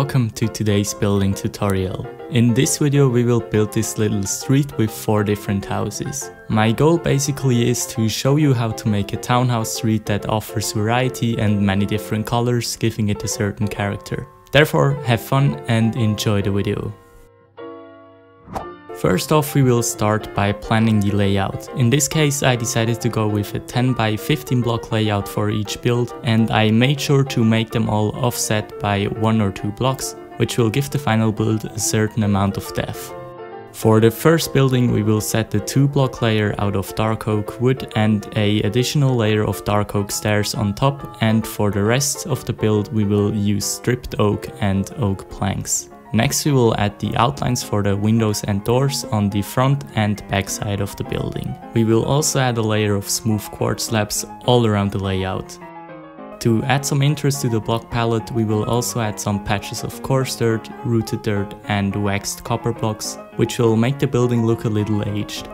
welcome to today's building tutorial. In this video we will build this little street with 4 different houses. My goal basically is to show you how to make a townhouse street that offers variety and many different colors, giving it a certain character. Therefore, have fun and enjoy the video. First off, we will start by planning the layout. In this case, I decided to go with a 10 by 15 block layout for each build, and I made sure to make them all offset by 1 or 2 blocks, which will give the final build a certain amount of depth. For the first building, we will set the 2 block layer out of dark oak wood and an additional layer of dark oak stairs on top, and for the rest of the build we will use stripped oak and oak planks. Next we will add the outlines for the windows and doors on the front and back side of the building. We will also add a layer of smooth quartz slabs all around the layout. To add some interest to the block palette, we will also add some patches of coarse dirt, rooted dirt and waxed copper blocks, which will make the building look a little aged.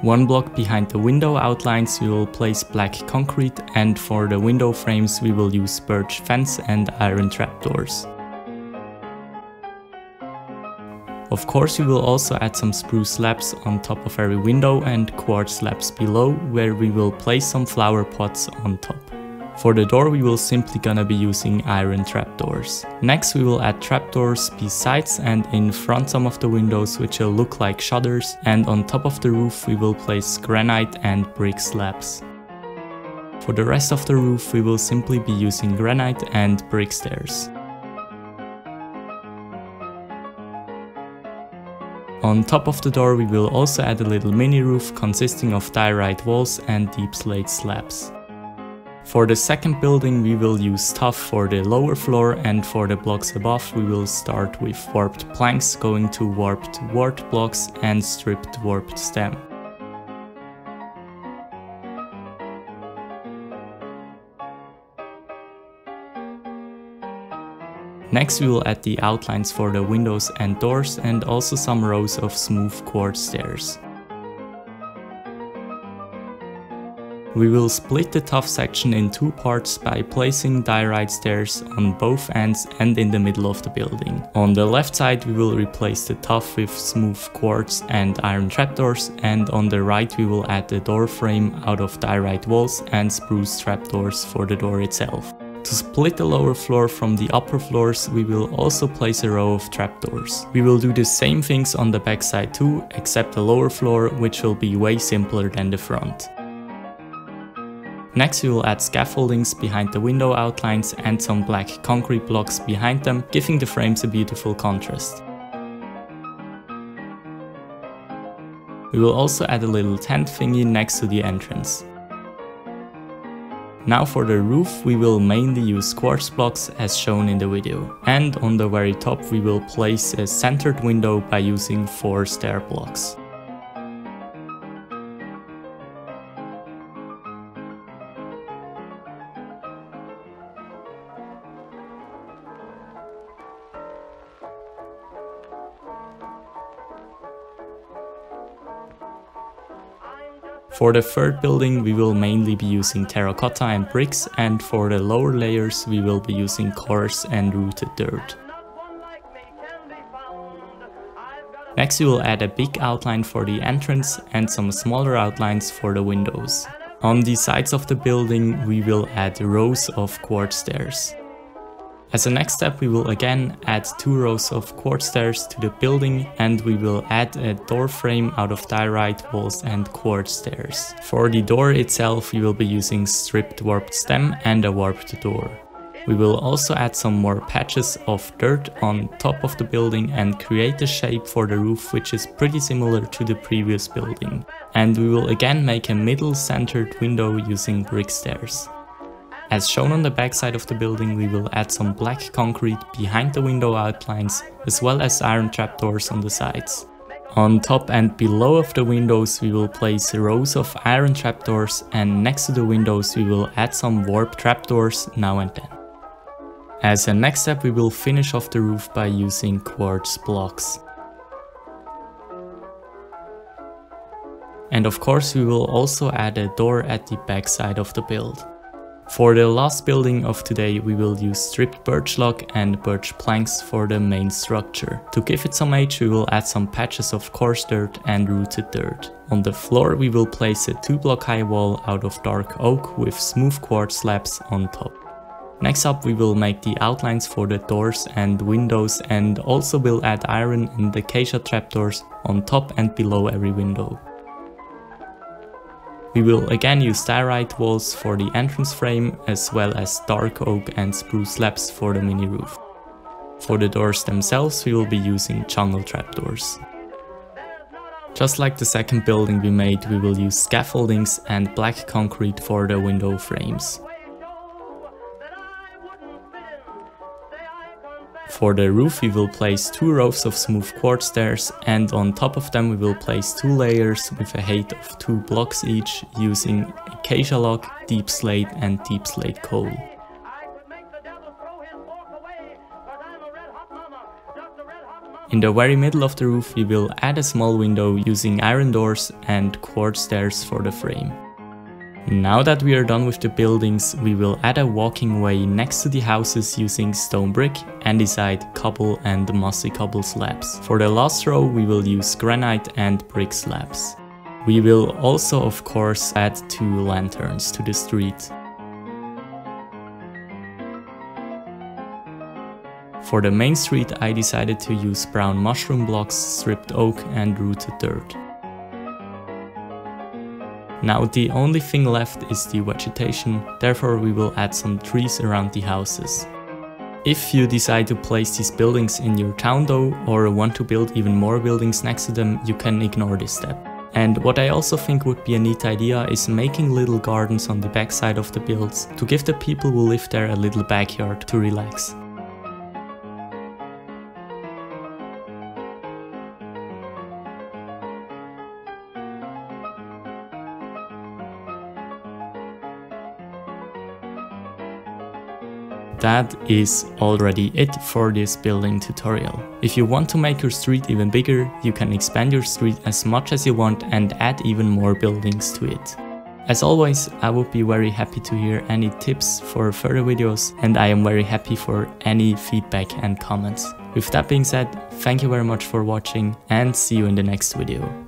1 block behind the window outlines we will place black concrete, and for the window frames we will use birch fence and iron trapdoors. Of course, we will also add some spruce slabs on top of every window and quartz slabs below, where we will place some flower pots on top. For the door we will simply gonna be using iron trapdoors. Next we will add trapdoors besides and in front some of the windows, which will look like shutters, and on top of the roof we will place granite and brick slabs. For the rest of the roof we will simply be using granite and brick stairs. On top of the door we will also add a little mini roof consisting of diorite walls and deep slate slabs. For the second building we will use tuff for the lower floor, and for the blocks above we will start with warped planks going to warped wart blocks and stripped warped stem. Next we will add the outlines for the windows and doors and also some rows of smooth quartz stairs. We will split the tuff section in 2 parts by placing diorite stairs on both ends and in the middle of the building. On the left side we will replace the tuff with smooth quartz and iron trapdoors, and on the right we will add the door frame out of diorite walls and spruce trapdoors for the door itself. To split the lower floor from the upper floors, we will also place a row of trapdoors. We will do the same things on the back side too, except the lower floor, which will be way simpler than the front. Next we will add scaffoldings behind the window outlines and some black concrete blocks behind them, giving the frames a beautiful contrast. We will also add a little tent thingy next to the entrance. Now for the roof we will mainly use quartz blocks as shown in the video, and on the very top we will place a centered window by using 4 stair blocks. For the third building we will mainly be using terracotta and bricks, and for the lower layers we will be using coarse and rooted dirt. Next we will add a big outline for the entrance and some smaller outlines for the windows. On the sides of the building we will add rows of quartz stairs. As a next step we will again add 2 rows of quartz stairs to the building, and we will add a door frame out of diorite walls and quartz stairs. For the door itself we will be using stripped warped stem and a warped door. We will also add some more patches of dirt on top of the building and create a shape for the roof which is pretty similar to the previous building. And we will again make a middle centered window using brick stairs. As shown on the back side of the building we will add some black concrete behind the window outlines, as well as iron trapdoors on the sides. On top and below of the windows we will place rows of iron trapdoors, and next to the windows we will add some warp trapdoors now and then. As a next step we will finish off the roof by using quartz blocks. And of course we will also add a door at the back side of the build. For the last building of today, we will use stripped birch log and birch planks for the main structure. To give it some age, we will add some patches of coarse dirt and rooted dirt. On the floor, we will place a 2-block high wall out of dark oak with smooth quartz slabs on top. Next up, we will make the outlines for the doors and windows, and also will add iron and acacia trapdoors on top and below every window. We will again use diorite walls for the entrance frame, as well as dark oak and spruce slabs for the mini roof. For the doors themselves, we will be using jungle trapdoors. Just like the second building we made, we will use scaffoldings and black concrete for the window frames. For the roof, we will place 2 rows of smooth quartz stairs, and on top of them we will place 2 layers with a height of 2 blocks each, using acacia log, deep slate and deep slate coal. In the very middle of the roof, we will add a small window using iron doors and quartz stairs for the frame. Now that we are done with the buildings, we will add a walking way next to the houses using stone brick, andesite, cobble and mossy cobble slabs. For the last row, we will use granite and brick slabs. We will also of course add 2 lanterns to the street. For the main street, I decided to use brown mushroom blocks, stripped oak and rooted dirt. Now the only thing left is the vegetation, therefore we will add some trees around the houses. If you decide to place these buildings in your town though, or want to build even more buildings next to them, you can ignore this step. And what I also think would be a neat idea is making little gardens on the backside of the builds, to give the people who live there a little backyard to relax. That is already it for this building tutorial. If you want to make your street even bigger, you can expand your street as much as you want and add even more buildings to it. As always, I would be very happy to hear any tips for further videos, and I am very happy for any feedback and comments. With that being said, thank you very much for watching and see you in the next video.